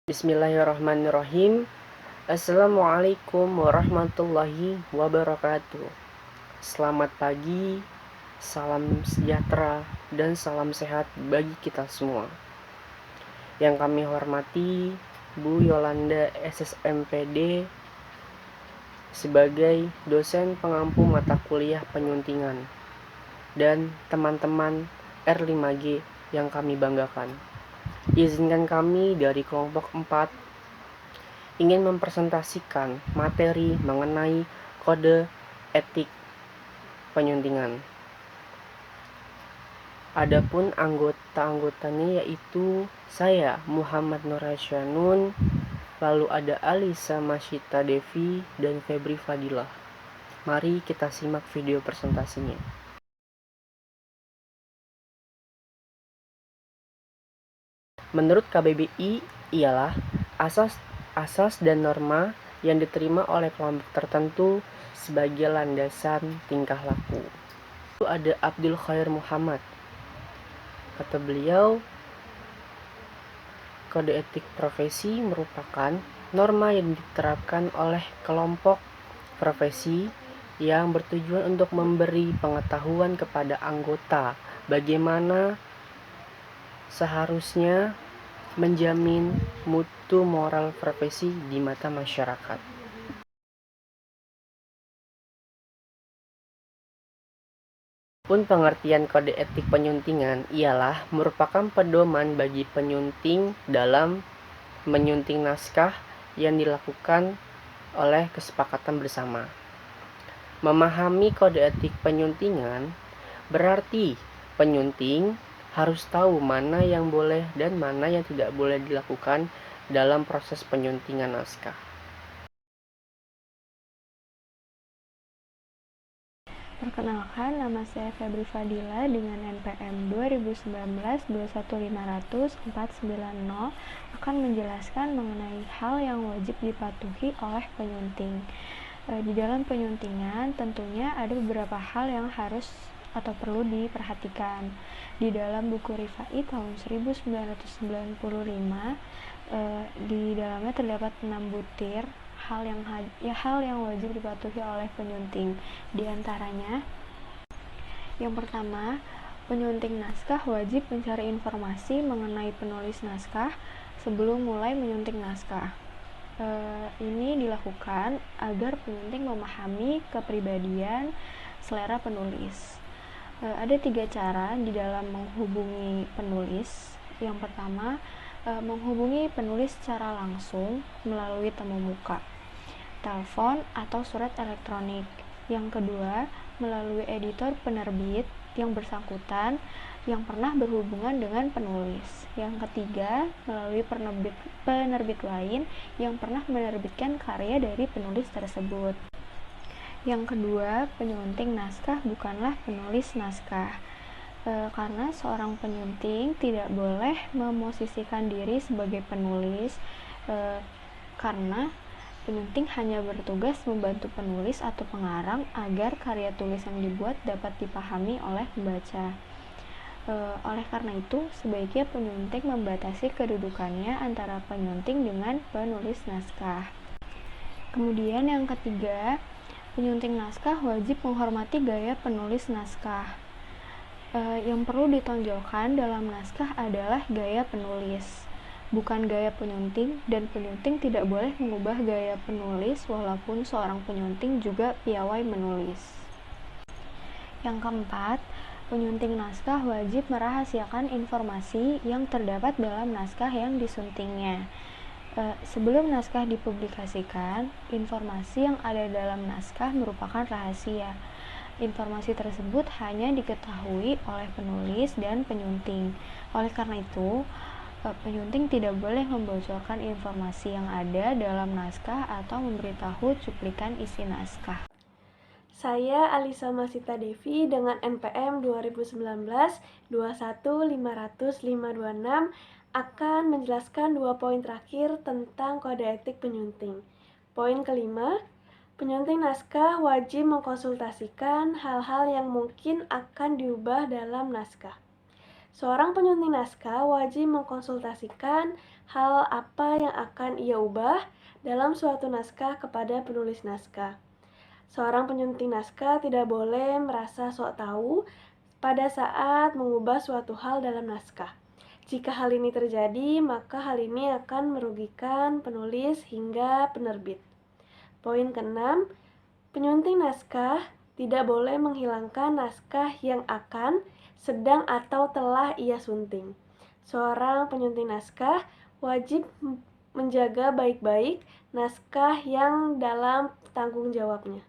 Bismillahirrahmanirrahim. Assalamualaikum warahmatullahi wabarakatuh. Selamat pagi, salam sejahtera, dan salam sehat bagi kita semua. Yang kami hormati Bu Yolanda SSMPD sebagai dosen pengampu mata kuliah penyuntingan dan teman-teman R5G yang kami banggakan. Izinkan kami dari kelompok 4 ingin mempresentasikan materi mengenai kode etik penyuntingan. Adapun anggota-anggotanya yaitu saya Muhammad Nur Hasyanun, lalu ada Alisa Masyita Devi dan Febri Fadilah. Mari kita simak video presentasinya. Menurut KBBI ialah asas dan norma yang diterima oleh kelompok tertentu sebagai landasan tingkah laku. Lalu ada Abdul Khair Muhammad. Kata beliau, kode etik profesi merupakan norma yang diterapkan oleh kelompok profesi yang bertujuan untuk memberi pengetahuan kepada anggota bagaimana seharusnya menjamin mutu moral profesi di mata masyarakat. Pun pengertian kode etik penyuntingan ialah merupakan pedoman bagi penyunting dalam menyunting naskah yang dilakukan oleh kesepakatan bersama. Memahami kode etik penyuntingan berarti penyunting harus tahu mana yang boleh dan mana yang tidak boleh dilakukan dalam proses penyuntingan naskah. Perkenalkan, nama saya Febri Fadilah dengan NPM 2019-21500-490 akan menjelaskan mengenai hal yang wajib dipatuhi oleh penyunting. Di dalam penyuntingan tentunya ada beberapa hal yang harus atau perlu diperhatikan. Di dalam buku Rifai tahun 1995, di dalamnya terdapat 6 butir hal yang wajib dipatuhi oleh penyunting. Di antaranya, yang pertama, penyunting naskah wajib mencari informasi mengenai penulis naskah sebelum mulai menyunting naskah. Ini dilakukan agar penyunting memahami kepribadian selera penulis. Ada 3 cara di dalam menghubungi penulis. Yang pertama, menghubungi penulis secara langsung melalui temu muka, telepon atau surat elektronik. Yang kedua, melalui editor penerbit yang bersangkutan yang pernah berhubungan dengan penulis. Yang ketiga, melalui penerbit lain yang pernah menerbitkan karya dari penulis tersebut. Yang kedua, penyunting naskah bukanlah penulis naskah. Karena seorang penyunting tidak boleh memosisikan diri sebagai penulis, karena penyunting hanya bertugas membantu penulis atau pengarang agar karya tulis yang dibuat dapat dipahami oleh pembaca. Oleh karena itu, sebaiknya penyunting membatasi kedudukannya antara penyunting dengan penulis naskah. Kemudian yang ketiga, penyunting naskah wajib menghormati gaya penulis naskah. Yang perlu ditonjolkan dalam naskah adalah gaya penulis, bukan gaya penyunting, dan penyunting tidak boleh mengubah gaya penulis walaupun seorang penyunting juga piawai menulis. Yang keempat, penyunting naskah wajib merahasiakan informasi yang terdapat dalam naskah yang disuntingnya. Sebelum naskah dipublikasikan, informasi yang ada dalam naskah merupakan rahasia. Informasi tersebut hanya diketahui oleh penulis dan penyunting. Oleh karena itu, penyunting tidak boleh membocorkan informasi yang ada dalam naskah atau memberitahu cuplikan isi naskah. Saya Alisa Masyita Devi dengan NPM 2019-21500-526 akan menjelaskan 2 poin terakhir tentang kode etik penyunting. Poin kelima, penyunting naskah wajib mengkonsultasikan hal-hal yang mungkin akan diubah dalam naskah. Seorang penyunting naskah wajib mengkonsultasikan hal apa yang akan ia ubah dalam suatu naskah kepada penulis naskah. Seorang penyunting naskah tidak boleh merasa sok tahu pada saat mengubah suatu hal dalam naskah. Jika hal ini terjadi, maka hal ini akan merugikan penulis hingga penerbit. Poin ke-6, penyunting naskah tidak boleh menghilangkan naskah yang akan, sedang atau telah ia sunting. Seorang penyunting naskah wajib menjaga baik-baik naskah yang dalam tanggung jawabnya.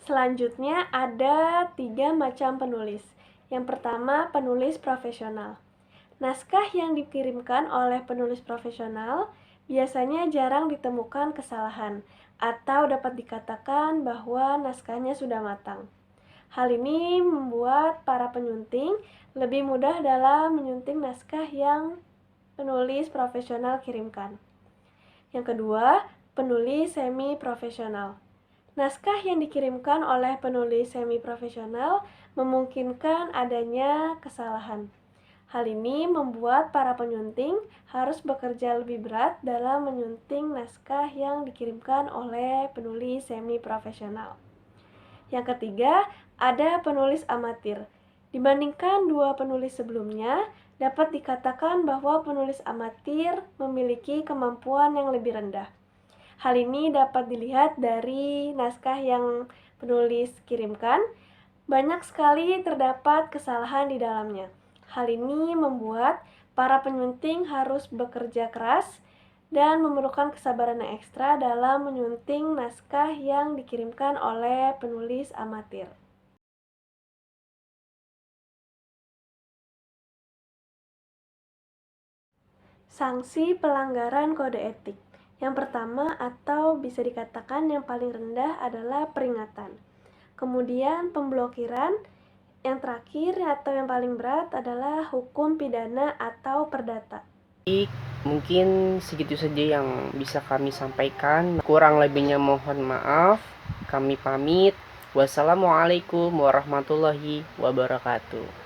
Selanjutnya ada 3 macam penulis. Yang pertama, penulis profesional. Naskah yang dikirimkan oleh penulis profesional biasanya jarang ditemukan kesalahan atau dapat dikatakan bahwa naskahnya sudah matang. Hal ini membuat para penyunting lebih mudah dalam menyunting naskah yang penulis profesional kirimkan. Yang kedua, penulis semi-profesional. Naskah yang dikirimkan oleh penulis semi-profesional memungkinkan adanya kesalahan. Hal ini membuat para penyunting harus bekerja lebih berat dalam menyunting naskah yang dikirimkan oleh penulis semi-profesional. Yang ketiga, ada penulis amatir. Dibandingkan 2 penulis sebelumnya, dapat dikatakan bahwa penulis amatir memiliki kemampuan yang lebih rendah. Hal ini dapat dilihat dari naskah yang penulis kirimkan. Banyak sekali terdapat kesalahan di dalamnya. Hal ini membuat para penyunting harus bekerja keras dan memerlukan kesabaran yang ekstra dalam menyunting naskah yang dikirimkan oleh penulis amatir. Sanksi pelanggaran kode etik. Yang pertama atau bisa dikatakan yang paling rendah adalah peringatan. Kemudian pemblokiran. Yang terakhir atau yang paling berat adalah hukum pidana atau perdata. Mungkin segitu saja yang bisa kami sampaikan. Kurang lebihnya mohon maaf. Kami pamit. Wassalamualaikum warahmatullahi wabarakatuh.